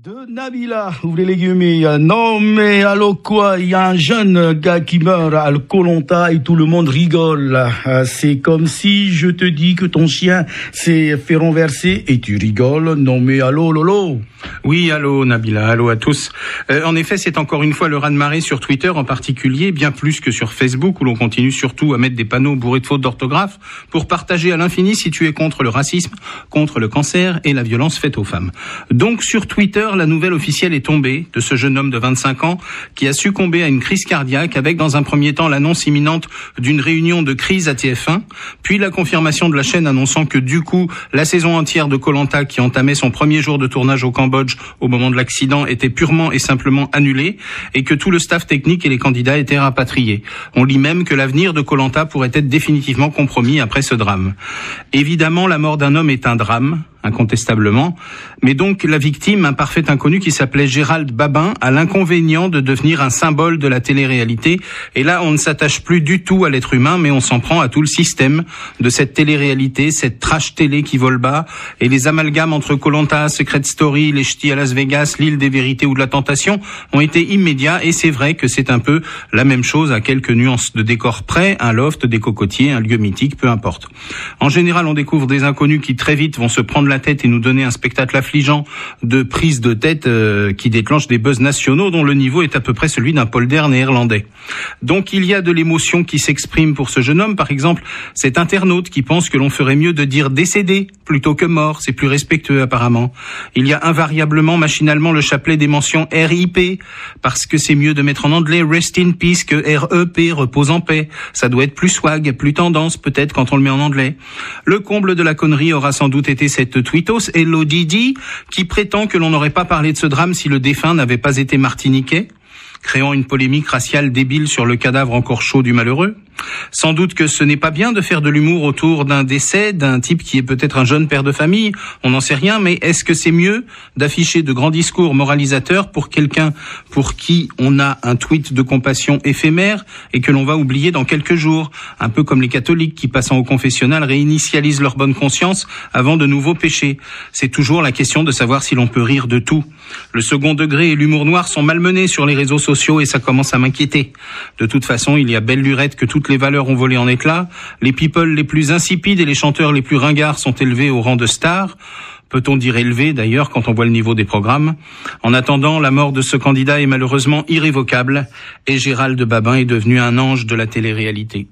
De Nabila, ouvrez les guillemets. Non mais allô quoi, il y a un jeune gars qui meurt à Koh-Lanta et tout le monde rigole. C'est comme si je te dis que ton chien s'est fait renverser et tu rigoles. Non mais allô lolo. Oui, allô Nabila, allô à tous. En effet, c'est encore une fois le raz-de-marée sur Twitter en particulier, bien plus que sur Facebook où l'on continue surtout à mettre des panneaux bourrés de fautes d'orthographe pour partager à l'infini si tu es contre le racisme, contre le cancer et la violence faite aux femmes. Donc sur Twitter, la nouvelle officielle est tombée de ce jeune homme de 25 ans qui a succombé à une crise cardiaque avec dans un premier temps l'annonce imminente d'une réunion de crise à TF1, puis la confirmation de la chaîne annonçant que du coup la saison entière de Koh-Lanta qui entamait son premier jour de tournage au Cambodge au moment de l'accident était purement et simplement annulée et que tout le staff technique et les candidats étaient rapatriés. On lit même que l'avenir de Koh-Lanta pourrait être définitivement compromis après ce drame. Évidemment, la mort d'un homme est un drame, incontestablement, mais donc la victime, un parfait inconnu qui s'appelait Gérald Babin, a l'inconvénient de devenir un symbole de la télé-réalité, et là on ne s'attache plus du tout à l'être humain, mais on s'en prend à tout le système de cette télé-réalité, cette trash télé qui vole bas, et les amalgames entre Koh-Lanta, Secret Story, les ch'tis à Las Vegas, l'île des vérités ou de la tentation ont été immédiats, et c'est vrai que c'est un peu la même chose à quelques nuances de décor près, un loft, des cocotiers, un lieu mythique, peu importe. En général, on découvre des inconnus qui très vite vont se prendre la tête et nous donner un spectacle affligeant de prise de tête qui déclenche des buzz nationaux dont le niveau est à peu près celui d'un polder néerlandais. Donc il y a de l'émotion qui s'exprime pour ce jeune homme, par exemple cet internaute qui pense que l'on ferait mieux de dire décédé plutôt que mort, c'est plus respectueux apparemment. Il y a invariablement machinalement le chapelet des mentions RIP parce que c'est mieux de mettre en anglais Rest in Peace que REP, repose en paix. Ça doit être plus swag, plus tendance peut-être quand on le met en anglais. Le comble de la connerie aura sans doute été cette tweetos Hello Didi qui prétend que l'on n'aurait pas parlé de ce drame si le défunt n'avait pas été martiniquais, créant une polémique raciale débile sur le cadavre encore chaud du malheureux. Sans doute que ce n'est pas bien de faire de l'humour autour d'un décès, d'un type qui est peut-être un jeune père de famille, on n'en sait rien, mais est-ce que c'est mieux d'afficher de grands discours moralisateurs pour quelqu'un pour qui on a un tweet de compassion éphémère et que l'on va oublier dans quelques jours, un peu comme les catholiques qui, passant au confessionnal, réinitialisent leur bonne conscience avant de nouveaux péchés. C'est toujours la question de savoir si l'on peut rire de tout. Le second degré et l'humour noir sont malmenés sur les réseaux sociaux et ça commence à m'inquiéter. De toute façon, il y a belle lurette que toutes les valeurs ont volé en éclats, les people les plus insipides et les chanteurs les plus ringards sont élevés au rang de stars. Peut-on dire élevé d'ailleurs quand on voit le niveau des programmes? En attendant, la mort de ce candidat est malheureusement irrévocable et Gérald Babin est devenu un ange de la télé-réalité.